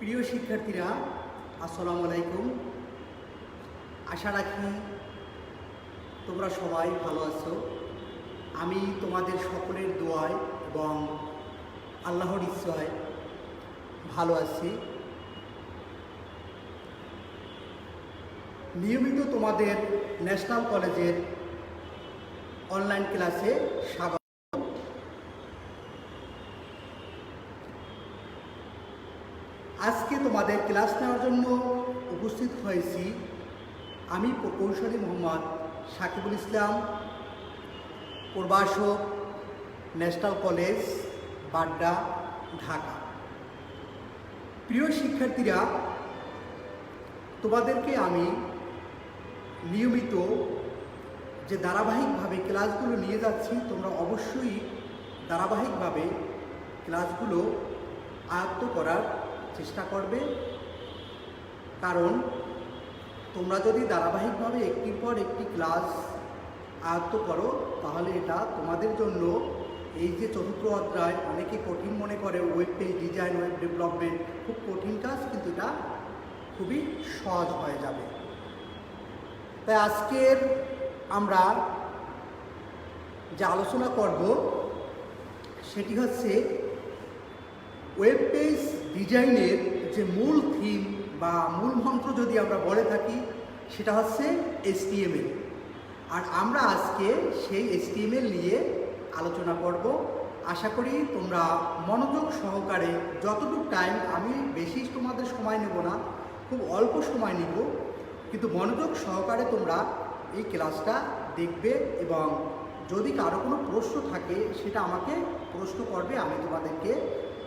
প্রিয় শিক্ষার্থীরা, আসসালামু আলাইকুম। আশা রাখি তোমরা সবাই ভালো আছো। আমি তোমাদের সকলের দোয়ায় এবং আল্লাহর ইচ্ছায় ভালো আছি। নিয়মিত তোমাদের ন্যাশনাল কলেজের অনলাইন ক্লাসে স্বাগত। আজকে তোমাদের ক্লাস নেওয়ার জন্য উপস্থিত হয়েছি আমি প্রকৌশলী মোহাম্মদ সাকিবুল ইসলাম, প্রভাষক, ন্যাশনাল কলেজ, বাড্ডা, ঢাকা। প্রিয় শিক্ষার্থীরা, তোমাদেরকে আমি নিয়মিত যে ধারাবাহিকভাবে ক্লাসগুলো নিয়ে যাচ্ছি, তোমরা অবশ্যই ধারাবাহিকভাবে ক্লাসগুলো আয়ত্ত করার চেষ্টা করবে। কারণ তোমরা যদি ধারাবাহিকভাবে একটির পর একটি ক্লাস আয়ত্ত করো, তাহলে এটা তোমাদের জন্য এই যে চতুর্থ অধ্যায় অনেকে কঠিন মনে করে, web page design, web development খুব কঠিন কাজ, কিন্তু এটা খুবই সহজ হয়ে যাবে। তাই আজকের আমরা যে আলোচনা করব সেটি হচ্ছে ওয়েব পেজ ডিজাইনের যে মূল থিম বা মূল মন্ত্র যদি আমরা বলে থাকি, সেটা হচ্ছে HTML। আর আমরা আজকে সেই HTML নিয়ে আলোচনা করব। আশা করি তোমরা মনোযোগ সহকারে, যতটুকু টাইম, আমি বেশি তোমাদের সময় নেব না, খুব অল্প সময় নিব, কিন্তু মনোযোগ সহকারে তোমরা এই ক্লাসটা দেখবে এবং যদি কারো কোনো প্রশ্ন থাকে সেটা আমাকে প্রশ্ন করবে, আমি তোমাদেরকে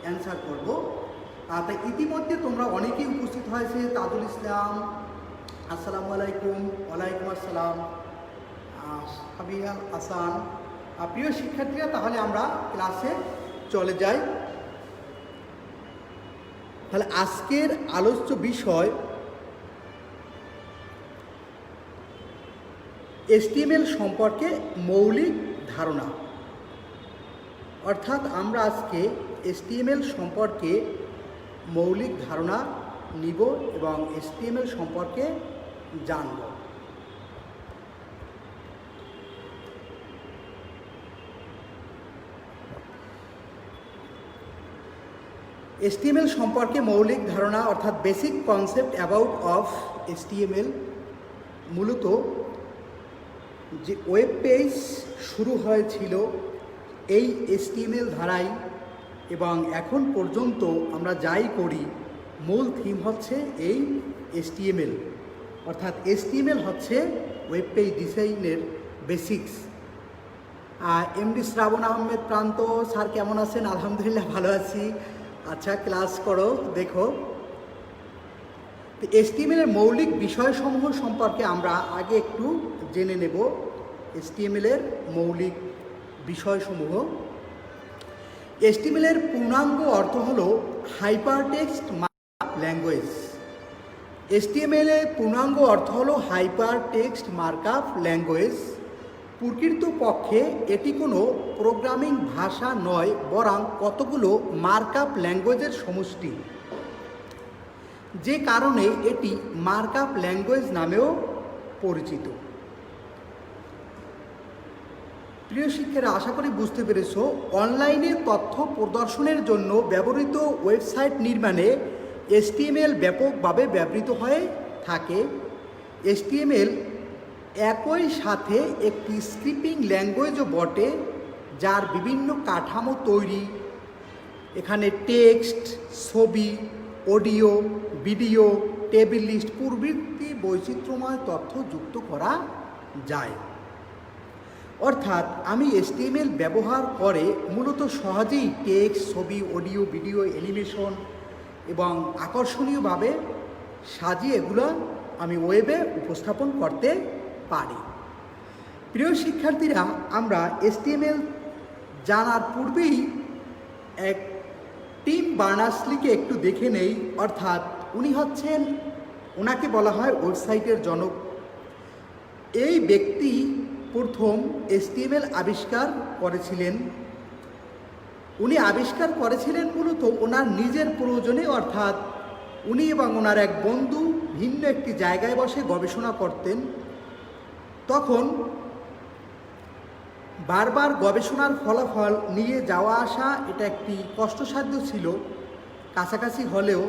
অ্যান্সার করব। তাই ইতিমধ্যে তোমরা অনেকেই উপস্থিত হয়েছে। তাজুল ইসলাম, আসসালামু আলাইকুম। ওয়ালাইকুম আসসালাম। হাবিয়া হাসান। প্রিয় শিক্ষার্থীরা, তাহলে আমরা ক্লাসে চলে যাই। তাহলে আজকের আলোচ্য বিষয় HTML সম্পর্কে মৌলিক ধারণা। অর্থাৎ আমরা আজকে HTML সম্পর্কে মৌলিক ধারণা নিব এবং HTML সম্পর্কে জানব। HTML সম্পর্কে মৌলিক ধারণা অর্থাৎ basic concept about of HTML। মূলত যে ওয়েব পেজ শুরু হয়েছিল এই HTML ধারাই, এবং এখন পর্যন্ত আমরা যাই করি মূল থিম হচ্ছে এই HTML। অর্থাৎ HTML হচ্ছে ওয়েব পেজ ডিজাইনের বেসিক্স। এমডি শ্রাবণ আহমেদ প্রান্ত স্যার, কেমন আছেন? আলহামদুলিল্লাহ ভালো আছি। আচ্ছা, ক্লাস করো, দেখো। HTML এর মৌলিক বিষয়সমূহ সম্পর্কে আমরা আগে একটু জেনে নেব। HTML এর মৌলিক বিষয়সমূহ। HTML এর পূর্ণাঙ্গ অর্থ হলো হাইপারটেক্সট মার্কআপ ল্যাঙ্গুয়েজ। HTML এর পূর্ণাঙ্গ অর্থ হলো হাইপারটেক্সট মার্কআপ ল্যাঙ্গুয়েজ। প্রকৃতপক্ষে এটি কোনো প্রোগ্রামিং ভাষা নয়, বরং কতগুলো মার্কআপ ল্যাঙ্গুয়েজের সমষ্টি, যে কারণে এটি মার্কআপ ল্যাঙ্গুয়েজ নামেও পরিচিত। প্রিয় শিক্ষার্থীরা, আশা করি বুঝতে পেরেছ। অনলাইনে তথ্য প্রদর্শনের জন্য ব্যবহৃত ওয়েবসাইট নির্মাণে HTML ব্যাপকভাবে ব্যবহৃত হয়ে থাকে। HTML একই সাথে একটি স্ক্রিপ্টিং ল্যাঙ্গুয়েজও বটে, যার বিভিন্ন কাঠামো তৈরি, এখানে টেক্সট, ছবি, অডিও, ভিডিও, টেবিল লিস্ট প্রভৃতি বৈচিত্র্যময় তথ্য যুক্ত করা যায়। অর্থাৎ আমি HTML ব্যবহার করে মূলত সহজেই টেক্সট, ছবি, অডিও, ভিডিও, অ্যানিমেশন এবং আকর্ষণীয়ভাবে সাজিয়ে এগুলো আমি ওয়েবে উপস্থাপন করতে পারি। প্রিয় শিক্ষার্থীরা, আমরা HTML জানার পূর্বেই এক টিম বার্নার্স-লিকে একটু দেখে নেই। অর্থাৎ উনি হচ্ছেন, ওনাকে বলা হয় ওয়েবসাইটের জনক। এই ব্যক্তি প্রথম HTML আবিষ্কার করেছিলেন। উনি আবিষ্কার করেছিলেন মূলত ওনার নিজের প্রয়োজনে, অর্থাৎ উনি এবং ওনার এক বন্ধু ভিন্ন একটি জায়গায় বসে গবেষণা করতেন। তখন বারবার গবেষণার ফলাফল নিয়ে যাওয়া আসা এটা একটি কষ্টসাধ্য ছিল, কাছাকাছি হলেও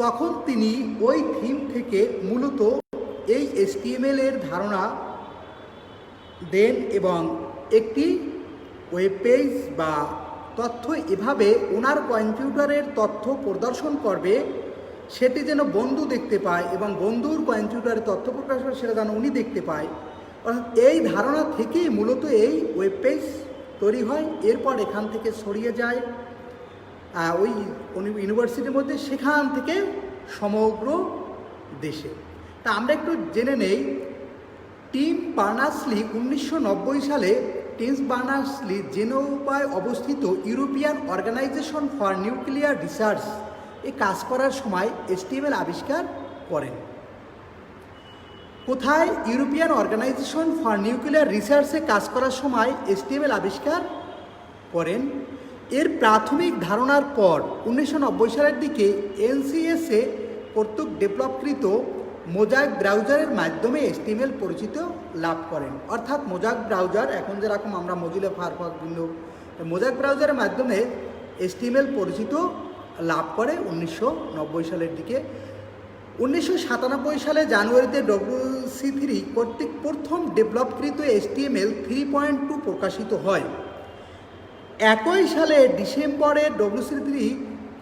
তখন তিনি ওই থিম থেকে মূলত এই HTML এর ধারণা দেন এবং একটি ওয়েব পেজ বা তথ্য এভাবে ওনার কম্পিউটারের তথ্য প্রদর্শন করবে সেটি যেন বন্ধু দেখতে পায় এবং বন্ধুর কম্পিউটারে তথ্য প্রকাশ করে সেটা যেন উনি দেখতে পায়। অর্থাৎ এই ধারণা থেকেই মূলত এই ওয়েব পেজ তৈরি হয়। এরপর এখান থেকে ছড়িয়ে যায় ওই ইউনিভার্সিটির মধ্যে, সেখান থেকে সমগ্র দেশে। তা আমরা একটু জেনে নেই টিম বার্নার্স-লি 1990 সালে টিম বার্নার্স-লি জেনেভায় অবস্থিত European Organisation for Nuclear Research এই কাজ করার সময় HTML আবিষ্কার করেন। কোথায়? ইউরোপিয়ান অর্গানাইজেশন ফর নিউক্লিয়ার রিসার্চে কাজ করার সময় HTML আবিষ্কার করেন। এর প্রাথমিক ধারণার পর 1990 সালের দিকে NCSA কর্তৃক ডেভেলপকৃত মোজাইক ব্রাউজারের মাধ্যমে HTML পরিচিত লাভ করেন। অর্থাৎ মোজাইক ব্রাউজার, এখন যেরকম আমরা মজিলা ফায়ারফক্স উইন্ডো, মোজাইক ব্রাউজারের মাধ্যমে HTML পরিচিত লাভ করে 1990 সালের দিকে। 1997 সালে জানুয়ারিতে WC3 কর্তৃক প্রথম ডেভেলপকৃত HTML 3.2 প্রকাশিত হয়। একই সালে ডিসেম্বরে WC3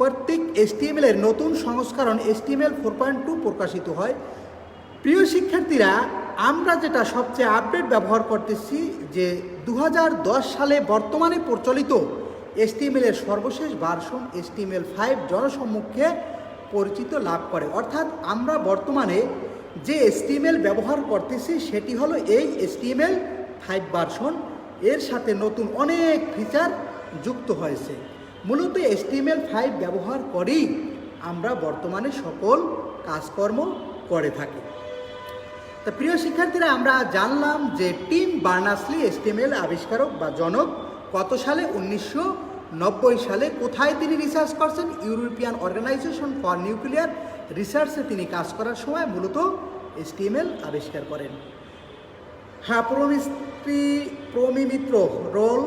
কর্তৃক HTML এর নতুন সংস্করণ HTML 4.2 প্রকাশিত হয়। প্রিয় শিক্ষার্থীরা, আমরা যেটা সবচেয়ে আপডেট ব্যবহার করতেছি যে 2010 সালে বর্তমানে প্রচলিত HTML এর সর্বশেষ ভার্সন HTML5 জনসম্মুখে পরিচিত লাভ করে। অর্থাৎ আমরা বর্তমানে যে HTML ব্যবহার করতেছি সেটি হলো এই HTML5 ভার্সন। এর সাথে নতুন অনেক ফিচার যুক্ত হয়েছে। মূলত HTML5 ব্যবহার করেই আমরা বর্তমানে সকল কাজকর্ম করে থাকি। তা প্রিয় শিক্ষার্থীরা, আমরা জানলাম যে টিম বার্নার্স-লি HTML আবিষ্কারক বা জনক। কত সালে? 1990 সালে। কোথায় তিনি রিসার্চ করছেন? ইউরোপিয়ান অর্গানাইজেশন ফর নিউক্লিয়ার রিসার্চে তিনি কাজ করার সময় মূলত HTML আবিষ্কার করেন। হ্যাঁ, প্রমি মিত্র রোল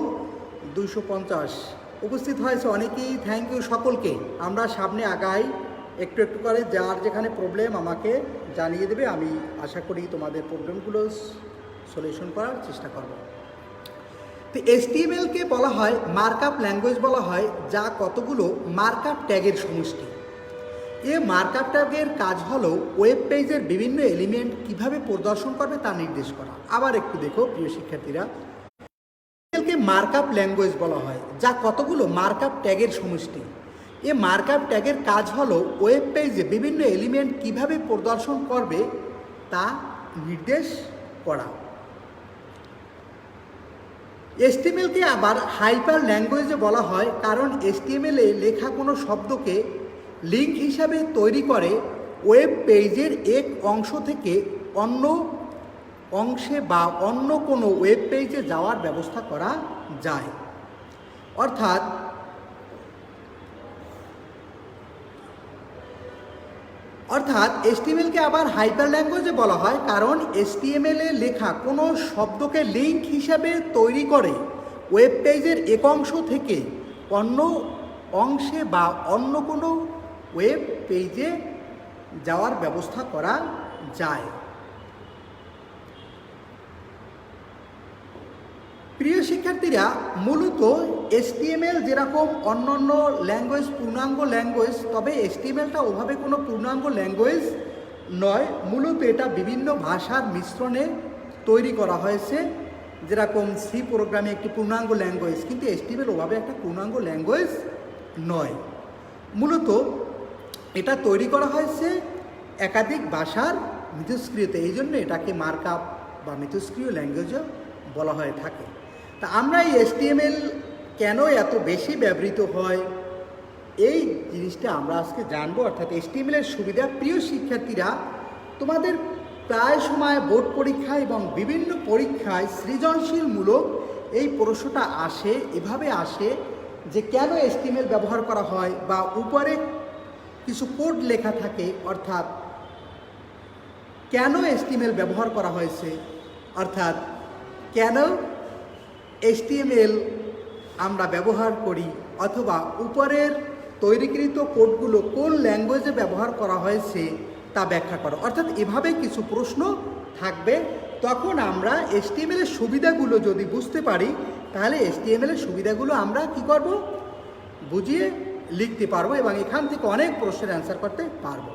250 উপস্থিত হয়েছে অনেকেই। থ্যাংক ইউ সকলকে। আমরা সামনে আগাই একটু একটু করে, যার যেখানে প্রবলেম আমাকে জানিয়ে দেবে। আমি আশা করি তোমাদের প্রবলেমগুলো সলিউশন করার চেষ্টা করব। তো HTML-কে বলা হয় মার্কআপ ল্যাঙ্গুয়েজ বলা হয়, যা কতগুলো মার্কআপ ট্যাগের সমষ্টি। এই মার্কআপ ট্যাগের কাজ হলো ওয়েব পেজের বিভিন্ন এলিমেন্ট কিভাবে প্রদর্শন করবে তা নির্দেশ করা। আবার একটু দেখো প্রিয় শিক্ষার্থীরা, HTML-কে মার্কআপ ল্যাঙ্গুয়েজ বলা হয়, যা কতগুলো মার্কআপ ট্যাগের সমষ্টি। এই মার্কআপ ট্যাগের কাজ হলো ওয়েব পেজে বিভিন্ন এলিমেন্ট কিভাবে প্রদর্শন করবে তা নির্দেশ করা। HTML-কে আবার হাইপার ল্যাঙ্গুয়েজে বলা হয়, কারণ HTML-এ লেখা কোনো শব্দকে লিঙ্ক হিসাবে তৈরি করে ওয়েব পেজের এক অংশ থেকে অন্য অংশে বা অন্য কোনো ওয়েব পেজে যাওয়ার ব্যবস্থা করা যায়। অর্থাৎ HTML-কে আবার হাইপার ল্যাঙ্গুয়েজে বলা হয়, কারণ HTML-এ লেখা কোনো শব্দকে লিঙ্ক হিসাবে তৈরি করে ওয়েব পেজের এক অংশ থেকে অন্য অংশে বা অন্য কোনো ওয়েব পেজে যাওয়ার ব্যবস্থা করা যায়। প্রিয় শিক্ষার্থীরা, মূলত HTML যেরকম অন্যান্য ল্যাঙ্গুয়েজ পূর্ণাঙ্গ ল্যাঙ্গুয়েজ, তবে HTML-টা ওভাবে কোনো পূর্ণাঙ্গ ল্যাঙ্গুয়েজ নয়। মূলত এটা বিভিন্ন ভাষার মিশ্রণে তৈরি করা হয়েছে। যেরকম সি প্রোগ্রামে একটি পূর্ণাঙ্গ ল্যাঙ্গুয়েজ, কিন্তু HTML ওভাবে একটা পূর্ণাঙ্গ ল্যাঙ্গুয়েজ নয়। মূলত এটা তৈরি করা হয়েছে একাধিক ভাষার মিথস্ক্রিয়তে, এই জন্য এটাকে মার্কআপ বা মিথস্ক্রিয় ল্যাঙ্গুয়েজও বলা হয়ে থাকে। তা আমরা এই HTML কেন এত বেশি ব্যবহৃত হয় এই জিনিসটা আমরা আজকে জানবো। অর্থাৎ HTML-এর সুবিধা। প্রিয় শিক্ষার্থীরা, তোমাদের প্রায় সময় বোর্ড পরীক্ষা এবং বিভিন্ন পরীক্ষায় সৃজনশীলমূলক এই প্রশ্নটা আসে, এভাবে আসে যে কেন HTML ব্যবহার করা হয়, বা উপরে কিছু কোড লেখা থাকে, অর্থাৎ কেন HTML ব্যবহার করা হয়েছে, অর্থাৎ কেন HTML আমরা ব্যবহার করি, অথবা উপরের তৈরিকৃত কোডগুলো কোন ল্যাঙ্গুয়েজে ব্যবহার করা হয়েছে তা ব্যাখ্যা করো। অর্থাৎ এভাবে কিছু প্রশ্ন থাকবে। তখন আমরা HTML এর সুবিধাগুলো যদি বুঝতে পারি, তাহলে HTML এর সুবিধাগুলো আমরা কি করব, বুঝিয়ে লিখতে পারবো এবং এখান থেকে অনেক প্রশ্নের অ্যান্সার করতে পারবো।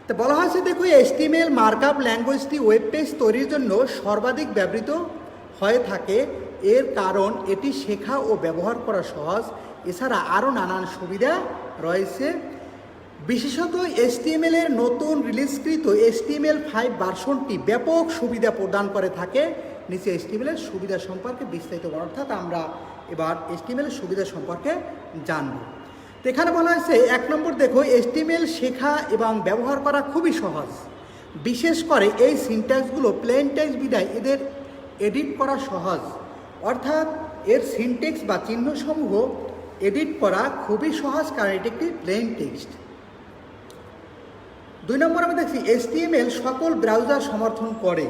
তো বলা হয়েছে, দেখো HTML মার্কআপ ল্যাঙ্গুয়েজটি ওয়েব পেজ তৈরির জন্য সর্বাধিক ব্যবহৃত হয়ে থাকে। এর কারণ এটি শেখা ও ব্যবহার করা সহজ। এছাড়া আরও নানান সুবিধা রয়েছে। বিশেষত HTML এর নতুন রিলিজকৃত HTML5 ভার্সনটি ব্যাপক সুবিধা প্রদান করে থাকে। নিচে HTML এর সুবিধা সম্পর্কে বিস্তারিত, অর্থাৎ আমরা এবার HTML এর সুবিধা সম্পর্কে জানব। তো এখানে বলা হয়েছে 1 নম্বর, দেখো HTML শেখা এবং ব্যবহার করা খুবই সহজ। বিশেষ করে এই সিনট্যাক্সগুলো প্লেন টেক্সট বিধায় এদের এডিট করা সহজ। অর্থাৎ এর সিনট্যাক্স বা চিহ্নসমূহ এডিট করা খুবই সহজ, কারণ এটি একটি প্লেন টেক্সট। 2 নম্বর আমি দেখছি HTML সকল ব্রাউজার সমর্থন করে।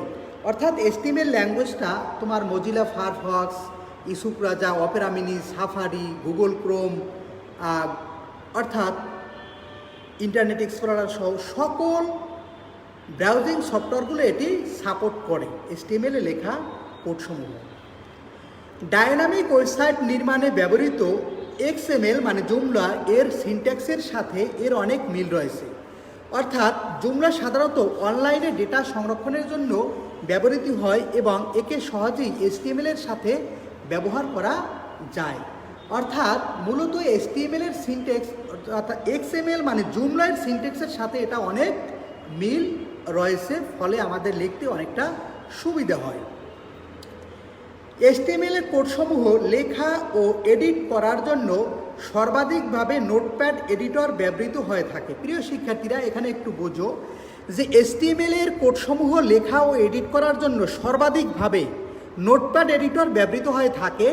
অর্থাৎ HTML ল্যাঙ্গুয়েজটা তোমার মজিলা ফায়ারফক্স, ইসুপ্রাজা, Opera Mini, Safari, Google Chrome, অর্থাৎ ইন্টারনেট এক্সপ্লোরার সহ সকল ব্রাউজিং সফটওয়্যারগুলো এটি সাপোর্ট করে HTML এ লেখা কোডসমূহ। ডায়নামিক ওয়েবসাইট নির্মাণে ব্যবহৃত XML মানে জুমলা এর সিনট্যাক্সের সাথে এর অনেক মিল রয়েছে। অর্থাৎ জুমলা সাধারণত অনলাইনে ডেটা সংরক্ষণের জন্য ব্যবহৃত হয় এবং একে সহজেই HTML এর সাথে ব্যবহার করা যায়। অর্থাৎ মূলত HTML এর সিনট্যাক্স অর্থাৎ XML মানে জুমলার সিনট্যাক্সের সাথে এটা অনেক মিল রয়েছে, ফলে আমাদের লিখতে অনেকটা সুবিধা হয়। HTML এর কোডসমূহ লেখা ও এডিট করার জন্য সর্বাধিকভাবে নোটপ্যাড এডিটর ব্যবহৃত হয়ে থাকে। প্রিয় শিক্ষার্থীরা, এখানে একটু বোঝো যে HTML এর কোডসমূহ লেখা ও এডিট করার জন্য সর্বাধিকভাবে নোটপ্যাড এডিটর ব্যবহৃত হয়ে থাকে।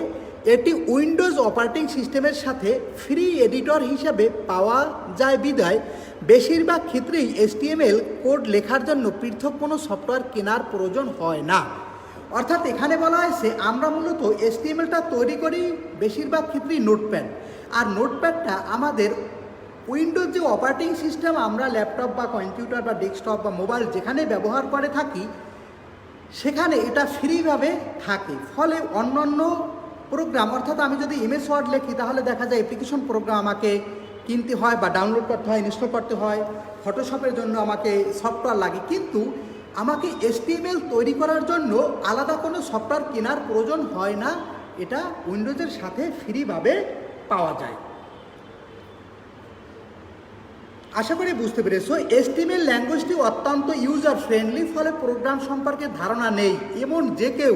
এটি উইন্ডোজ অপারেটিং সিস্টেমের সাথে ফ্রি এডিটর হিসাবে পাওয়া যায় বিধায় বেশিরভাগ ক্ষেত্রেই HTML কোড লেখার জন্য পৃথক কোনো সফটওয়্যার কেনার প্রয়োজন হয় না। অর্থাৎ এখানে বলা হয়েছে আমরা মূলত HTMLটা তৈরি করি বেশিরভাগ ক্ষেত্রেই নোটপ্যাড, আর নোটপ্যাডটা আমাদের উইন্ডোজ যে অপারেটিং সিস্টেম আমরা ল্যাপটপ বা কম্পিউটার বা ডেস্কটপ বা মোবাইল যেখানে ব্যবহার করে থাকি সেখানে এটা ফ্রিভাবে থাকে। ফলে অন্যান্য প্রোগ্রাম, অর্থাৎ আমি যদি MS ওয়ার্ড লিখি তাহলে দেখা যায় অ্যাপ্লিকেশন প্রোগ্রাম আমাকে কিনতে হয় বা ডাউনলোড করতে হয়, ইনস্টল করতে হয়। ফটোশপের জন্য আমাকে সফটওয়্যার লাগে, কিন্তু আমাকে HTML তৈরি করার জন্য আলাদা কোনো সফটওয়্যার কেনার প্রয়োজন হয় না। এটা উইন্ডোজের সাথে ফ্রিভাবে পাওয়া যায়। আশা করি বুঝতে পেরেছো। HTML ল্যাঙ্গুয়েজটি অত্যন্ত ইউজার ফ্রেন্ডলি, ফলে প্রোগ্রাম সম্পর্কে ধারণা নেই এমন যে কেউ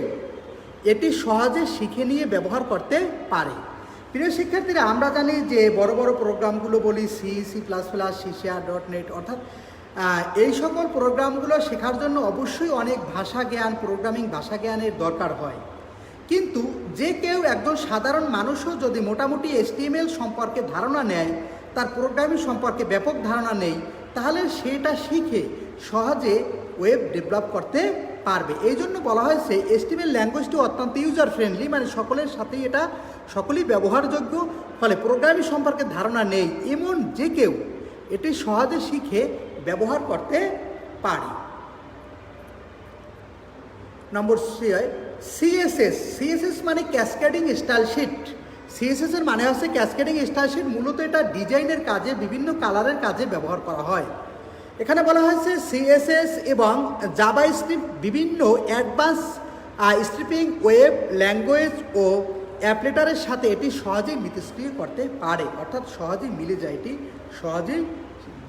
এটি সহজে শিখে নিয়ে ব্যবহার করতে পারে। প্রিয় শিক্ষার্থীরা, আমরা জানি যে বড় বড় প্রোগ্রামগুলো বলি C++, C#.NET, অর্থাৎ এই সকল প্রোগ্রামগুলো শেখার জন্য অবশ্যই অনেক ভাষা জ্ঞান, প্রোগ্রামিং ভাষা জ্ঞানের দরকার হয়। কিন্তু যে কেউ একজন সাধারণ মানুষও যদি মোটামুটি HTML সম্পর্কে ধারণা নেয়, তার প্রোগ্রামিং সম্পর্কে ব্যাপক ধারণা নেই, তাহলে সেটা শিখে সহজে ওয়েব ডেভেলপ করতে পারবে। এই জন্য বলা হয়েছে HTML ল্যাঙ্গুয়েজটি অত্যন্ত ইউজার ফ্রেন্ডলি, মানে সকলের সাথেই এটা সকলেই ব্যবহারযোগ্য। ফলে প্রোগ্রামিং সম্পর্কে ধারণা নেই এমন যে কেউ এটি সহজে শিখে ব্যবহার করতে পারে। নম্বর CSS মানে ক্যাসকেডিং স্টাইল শিট। CSS এর মানে হচ্ছে ক্যাসকেডিং স্টাইল শিট। মূলত এটা ডিজাইনের কাজে, বিভিন্ন কালারের কাজে ব্যবহার করা হয়। এখানে বলা হয়েছে CSS এবং জাভাস্ক্রিপ্ট বিভিন্ন অ্যাডভান্স স্ক্রিপ্টিং ওয়েব ল্যাঙ্গুয়েজ ও অ্যাপ্লেটারের সাথে এটি সহজেই মিথস্ক্রিয় করতে পারে, অর্থাৎ সহজেই মিলে যায়, এটি সহজেই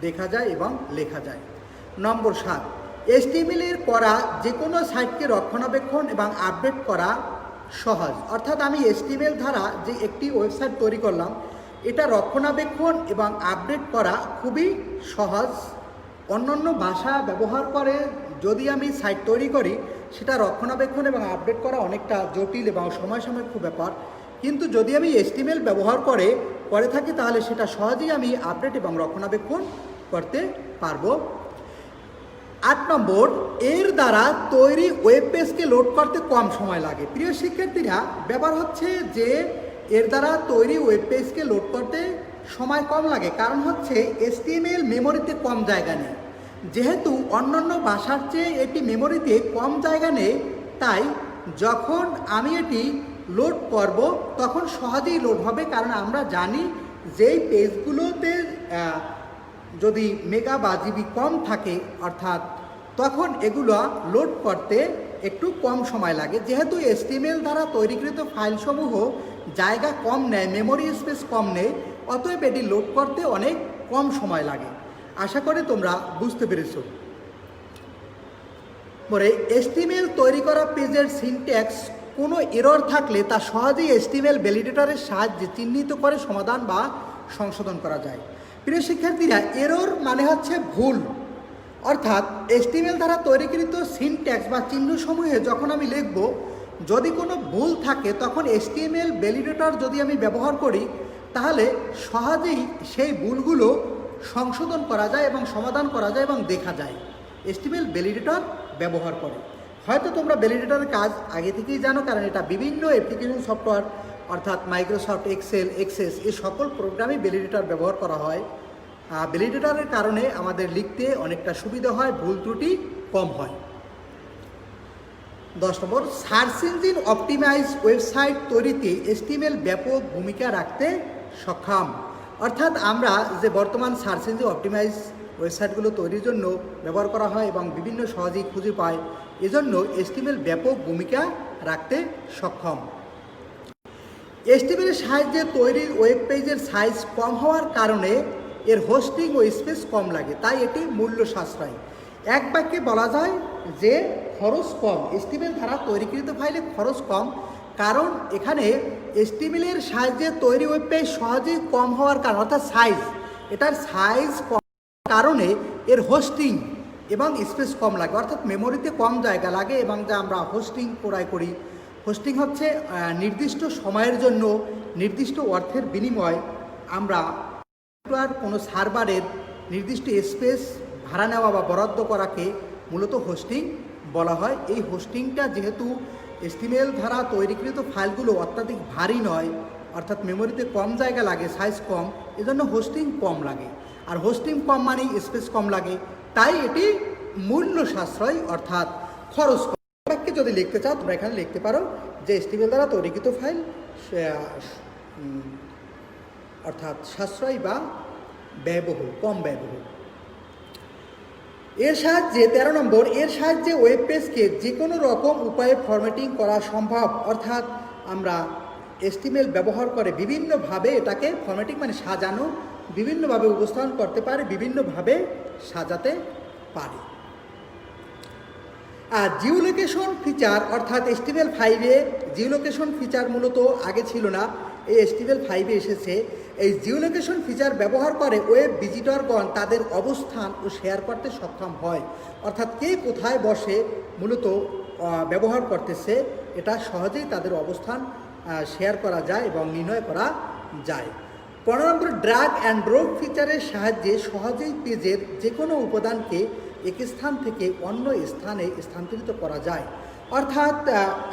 দেখা যায় এবং লেখা যায়। নম্বর 7, HTML এর করা যে কোনো সাইটকে রক্ষণাবেক্ষণ এবং আপডেট করা সহজ। অর্থাৎ আমি HTML দ্বারা যে একটি ওয়েবসাইট তৈরি করলাম, এটা রক্ষণাবেক্ষণ এবং আপডেট করা খুবই সহজ। অন্যান্য ভাষা ব্যবহার করে যদি আমি সাইট তৈরি করি, সেটা রক্ষণাবেক্ষণ এবং আপডেট করা অনেকটা জটিল এবং সময় সাপেক্ষ ব্যাপার। কিন্তু যদি আমি HTML ব্যবহার করে থাকি, তাহলে সেটা সহজেই আমি আপডেট এবং রক্ষণাবেক্ষণ করতে পারবো। 8 নম্বর, এর দ্বারা তৈরি ওয়েব পেজকে লোড করতে কম সময় লাগে। প্রিয় শিক্ষার্থীরা, ব্যাপার হচ্ছে যে এর দ্বারা তৈরি ওয়েব পেজকে লোড করতে সময় কম লাগে, কারণ হচ্ছে HTML মেমোরিতে কম জায়গা নেই। যেহেতু অন্যান্য ভাষার চেয়ে এটি মেমোরিতে কম জায়গা নেই, তাই যখন আমি এটি লোড করব তখন সহজেই লোড হবে, কারণ আমরা জানি যেই পেজগুলোতে যদি মেগা বা জিবি কম থাকে, অর্থাৎ তখন এগুলো লোড করতে একটু কম সময় লাগে। যেহেতু HTML দ্বারা তৈরিকৃত ফাইলসমূহ জায়গা কম নেয়, মেমোরি স্পেস কম নেয়, অতএব এটি লোড করতে অনেক কম সময় লাগে। আশা করি তোমরা বুঝতে পেরেছো। পরে HTML তৈরি করা পেজের সিনট্যাক্স কোনো এরর থাকলে তা সহজেই HTML ভ্যালিডেটরের সাহায্যে চিহ্নিত করে সমাধান বা সংশোধন করা যায়। প্রিয় শিক্ষার্থীরা, এরর মানে হচ্ছে ভুল, অর্থাৎ HTML দ্বারা তৈরিকৃত সিনট্যাক্স বা চিহ্নসমূহে যখন আমি লিখব, যদি কোনো ভুল থাকে তখন HTML ভ্যালিডেটর যদি আমি ব্যবহার করি, তাহলে সহজেই সেই ভুলগুলো সংশোধন করা যায় এবং সমাধান করা যায় এবং দেখা যায় HTML ভ্যালিডেটর ব্যবহার করে। হয়তো তোমরা ভ্যালিডেটরের কাজ আগে থেকেই জানো, কারণ এটা বিভিন্ন অ্যাপ্লিকেশন সফটওয়্যার অর্থাৎ মাইক্রোসফট এক্সেল, এক্সেস এই সকল প্রোগ্রামে ভ্যালিডেটর ব্যবহার করা হয়। ভ্যালিডেটরের কারণে আমাদের লিখতে অনেকটা সুবিধা হয়, ভুল ত্রুটি কম হয়। 10 নম্বর, সার্চ ইঞ্জিন অপটিমাইজ ওয়েবসাইট তৈরিতে HTML ব্যাপক ভূমিকা রাখতে সক্ষম। অর্থাৎ আমরা যে বর্তমান সার্চ ইঞ্জিন অপটিমাইজ ওয়েবসাইটগুলো তৈরির জন্য ব্যবহার করা হয় এবং বিভিন্ন সহজেই খুঁজে পায়, এজন্য HTML ব্যাপক ভূমিকা রাখতে সক্ষম। HTML এর সাহায্যে তৈরি ওয়েব পেজের সাইজ কম হওয়ার কারণে এর হোস্টিং ও স্পেস কম লাগে, তাই এটি মূল্য সাশ্রয়। এক বাক্যে বলা যায় যে খরচ কম। HTML দ্বারা তৈরিকৃত ফাইলে খরচ কম, কারণ এখানে HTML এর সাহায্যে তৈরি ওয়েব পেজ সহজেই কম হওয়ার কারণ, অর্থাৎ এটার সাইজ কম কারণে এর হোস্টিং এবং স্পেস কম লাগে, অর্থাৎ মেমোরিতে কম জায়গা লাগে। এবং যা আমরা হোস্টিং ক্রয় করি, হোস্টিং হচ্ছে নির্দিষ্ট সময়ের জন্য নির্দিষ্ট অর্থের বিনিময় আমরা কোনো সার্ভারের নির্দিষ্ট স্পেস ভাড়া নেওয়া বা বরাদ্দ করাকে মূলত হোস্টিং বলা হয়। এই হোস্টিংটা যেহেতু HTML দ্বারা তৈরিকৃত ফাইলগুলো অত্যাধিক ভারী নয়, অর্থাৎ মেমোরিতে কম জায়গা লাগে, সাইজ কম, এজন্য হোস্টিং কম লাগে। আর হোস্টিং কম মানেই স্পেস কম লাগে, তাই এটি মূল্য সাশ্রয় অর্থাৎ খরচ কম। বাক্যে যদি লিখতে চাও তোমরা এখানে লিখতে পারো যে HTML দ্বারা তৈরিকৃত ফাইল অর্থাৎ সাশ্রয় বা ব্যয়বহুল, কম ব্যয়বহুল। এর সাহায্যে 13 নম্বর, এর সাহায্যে ওয়েব পেজকে যে কোনো রকম উপায়ে ফরম্যাটিং করা সম্ভব। অর্থাৎ আমরা HTML ব্যবহার করে বিভিন্নভাবে এটাকে ফরম্যাটিং মানে সাজানো, বিভিন্নভাবে উপস্থাপন করতে পারে, বিভিন্নভাবে সাজাতে পারে। আর জিওলোকেশন ফিচার অর্থাৎ HTML5-এ জিওলোকেশন ফিচার মূলত আগে ছিল না, এই HTML5-এ এসেছে। এই জিওলোকেশন ফিচার ব্যবহার করে ওয়েব ভিজিটরগণ তাদের অবস্থান ও শেয়ার করতে সক্ষম হয়, অর্থাৎ কে কোথায় বসে মূলত ব্যবহার করতেছে এটা সহজেই তাদের অবস্থান শেয়ার করা যায় এবং নির্ণয় করা যায়। 15 নম্বর, ড্র্যাগ অ্যান্ড ড্রপ ফিচারের সাহায্যে সহজেই পেজের যে কোনো উপাদানকে এক স্থান থেকে অন্য স্থানে স্থানান্তরিত করা যায়। অর্থাৎ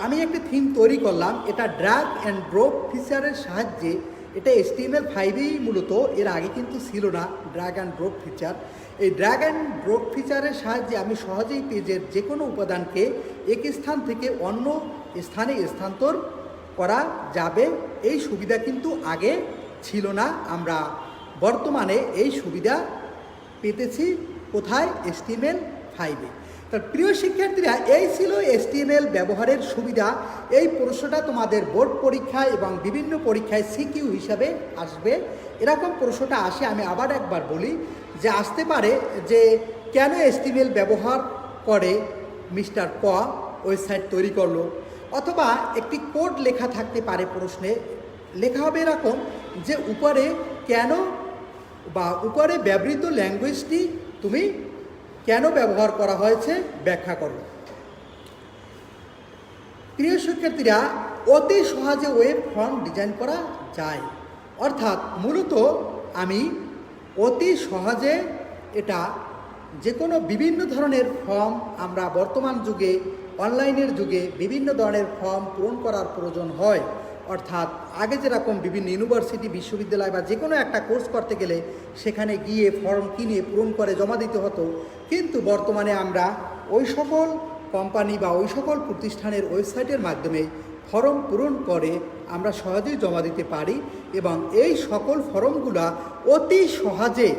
আমি একটি থিম তৈরি করলাম, এটা ড্র্যাগ অ্যান্ড ড্রপ ফিচারের সাহায্যে, এটা HTML5-এই মূলত, এর আগে কিন্তু ছিল না ড্র্যাগ অ্যান্ড ড্রপ ফিচার। এই ড্র্যাগ অ্যান্ড ড্রপ ফিচারের সাহায্যে আমি সহজেই পেজের যে কোনো উপাদানকে এক স্থান থেকে অন্য স্থানে স্থানান্তর করা যাবে। এই সুবিধা কিন্তু আগে ছিল না, আমরা বর্তমানে এই সুবিধা পেতেছি কোথায়? HTML5-এ। তার প্রিয় শিক্ষার্থীরা, এই ছিল HTML ব্যবহারের সুবিধা। এই প্রশ্নটা তোমাদের বোর্ড পরীক্ষায় এবং বিভিন্ন পরীক্ষায় সিকিউ হিসাবে আসবে। এরকম প্রশ্নটা আসে, আমি আবার একবার বলি যে আসতে পারে যে কেন HTML ব্যবহার করে মিস্টার ক ওয়েবসাইট তৈরি করলো, অথবা একটি কোড লেখা থাকতে পারে প্রশ্নে, লেখা হবে এরকম যে উপরে কেন বা উপরে ব্যবহৃত ল্যাঙ্গুয়েজটি তুমি কেন ব্যবহার করা হয়েছে ব্যাখ্যা করো। প্রিয় শিক্ষার্থীরা, অতি সহজে ওয়েব ফর্ম ডিজাইন করা যায়, অর্থাৎ মূলত আমি অতি সহজে এটা যে কোনো বিভিন্ন ধরনের ফর্ম আমরা বর্তমান যুগে অনলাইনের যুগে বিভিন্ন ধরনের ফর্ম পূরণ করার প্রয়োজন হয়। অর্থাৎ আগে যেরকম বিভিন্ন ইউনিভার্সিটি বিশ্ববিদ্যালয় বা যে কোনো একটা কোর্স করতে গেলে সেখানে গিয়ে ফর্ম কিনে পূরণ করে জমা দিতে হতো, কিন্তু বর্তমানে আমরা ওই সকল কোম্পানি বা ওই সকল প্রতিষ্ঠানের ওয়েবসাইটের মাধ্যমে ফর্ম পূরণ করে আমরা সহজেই জমা দিতে পারি এবং এই সকল ফর্মগুলা অতি সহজে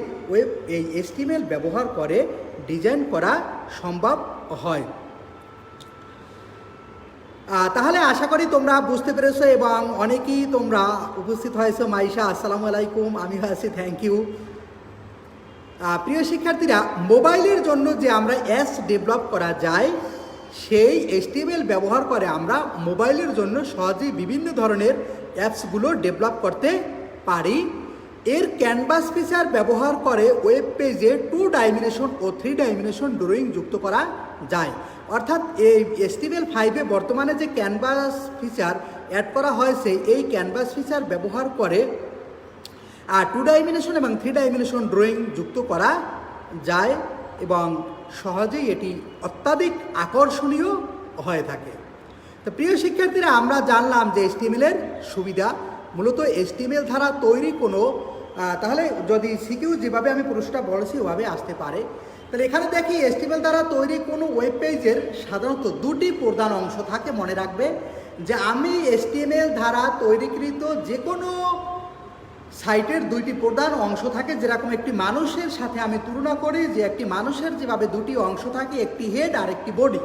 এই HTML ব্যবহার করে ডিজাইন করা সম্ভব হয়। তাহলে আশা করি তোমরা বুঝতে পেরেছো এবং অনেকেই তোমরা উপস্থিত হয়েছো। মাইশা, আসসালামু আলাইকুম, আমি আছি, থ্যাংক ইউ। প্রিয় শিক্ষার্থীরা, মোবাইলের জন্য যে আমরা অ্যাপস ডেভেলপ করা যায় সেই HTML ব্যবহার করে আমরা মোবাইলের জন্য সহজেই বিভিন্ন ধরনের অ্যাপসগুলো ডেভেলপ করতে পারি। এর ক্যানভাস ফিচার ব্যবহার করে ওয়েব পেজে 2 ডাইমেনশন ও 3 ডাইমেনশন ড্রয়িং যুক্ত করা যায়। অর্থাৎ এই HTML5-এ বর্তমানে যে ক্যানভাস ফিচার অ্যাড করা হয়েছে, এই ক্যানভাস ফিচার ব্যবহার করে 2 ডাইমেনশন এবং 3 ডাইমেনশন ড্রয়িং যুক্ত করা যায় এবং সহজেই এটি অত্যাধিক আকর্ষণীয় হয়ে থাকে। তো প্রিয় শিক্ষার্থীরা, আমরা জানলাম যে HTML-এর সুবিধা। মূলত HTML দ্বারা তৈরি কোনো তাহলে যদি সিকিউ যেভাবে আমি পুরুষটা বলেছি ওভাবে আসতে পারে। তাহলে এখানে দেখি HTML দ্বারা তৈরি কোনো ওয়েব পেজের সাধারণত 2টি প্রধান অংশ থাকে। মনে রাখবে যে আমি HTML দ্বারা তৈরিকৃত যে কোনো সাইটের 2টি প্রধান অংশ থাকে। যেরকম একটি মানুষের সাথে আমি তুলনা করি যে একটি মানুষের যেভাবে 2টি অংশ থাকে, একটি হেড আর একটি বডি,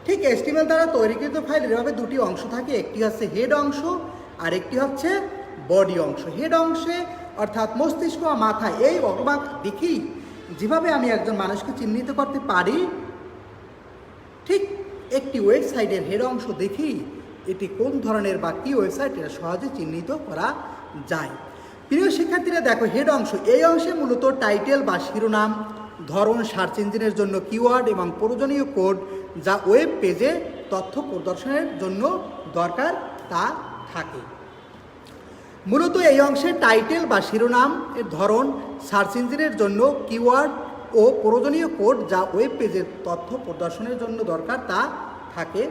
ঠিক HTML দ্বারা তৈরিকৃত ফাইল এভাবে 2টি অংশ থাকে। একটি হচ্ছে হেড অংশ আর একটি হচ্ছে বডি অংশ। হেড অংশে অর্থাৎ মস্তিষ্ক বা মাথা, এই অবাক দেখি যেভাবে আমি একজন মানুষকে চিহ্নিত করতে পারি, ঠিক একটি ওয়েবসাইটের হেড অংশ দেখি এটি কোন ধরনের বা কী ওয়েবসাইট এটা সহজে চিহ্নিত করা যায়। প্রিয় শিক্ষার্থীরা দেখো, হেড অংশ, এই অংশে মূলত টাইটেল বা শিরোনাম, ধরন, সার্চ ইঞ্জিনের জন্য কিওয়ার্ড এবং প্রয়োজনীয় কোড যা ওয়েব পেজে তথ্য প্রদর্শনের জন্য দরকার তা থাকে। মূলত এই অংশে টাইটেল বা শিরোনাম এর ধরন, সার্চ ইঞ্জিনের জন্য কিওয়ার্ড ও প্রয়োজনীয় কোড যা ওয়েব পেজের তথ্য প্রদর্শনের জন্য দরকার তা থাকে।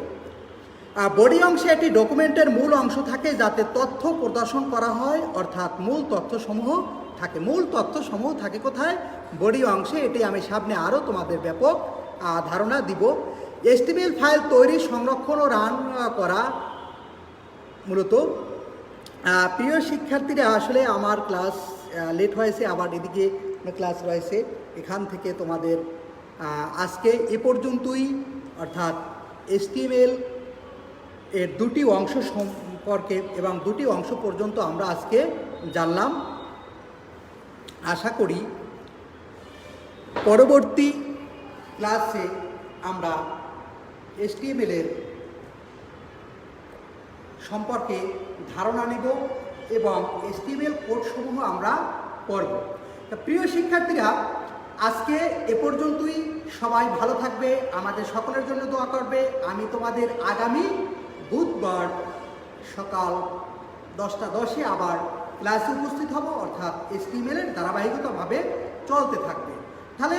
বডি অংশে একটি ডকুমেন্টের মূল অংশ থাকে যাতে তথ্য প্রদর্শন করা হয়, অর্থাৎ মূল তথ্যসমূহ থাকে। মূল তথ্যসমূহ থাকে কোথায়? বডি অংশে। এটি আমি সামনে আরও তোমাদের ব্যাপক ধারণা দিব। HTML ফাইল তৈরি, সংরক্ষণ ও রান করা মূলত। প্রিয় শিক্ষার্থীরা, আসলে আমার ক্লাস লেট হয়েছে, আবার এদিকে ক্লাস রয়েছে। এখান থেকে তোমাদের আজকে এ পর্যন্তই, অর্থাৎ HTML এর 2টি অংশ সম্পর্কে এবং 2টি অংশ পর্যন্ত আমরা আজকে জানলাম। আশা করি পরবর্তী ক্লাসে আমরা HTML এর সম্পর্কে ধারণা নেব এবং HTML কোডসমূহ আমরা পড়ব। প্রিয় শিক্ষার্থীরা, আজকে এ পর্যন্তই। সবাই ভালো থাকবে, আমাদের সকলের জন্য দোয়া করবে। আমি তোমাদের আগামী বুধবার সকাল 10টা 10-এ আবার ক্লাসে উপস্থিত হব, অর্থাৎ HTML-এর ধারাবাহিকতাভাবে চলতে থাকবে। তাহলে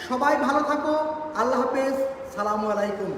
সবাই ভালো থাকো, আল্লাহ হাফেজ, সালামু আলাইকুম।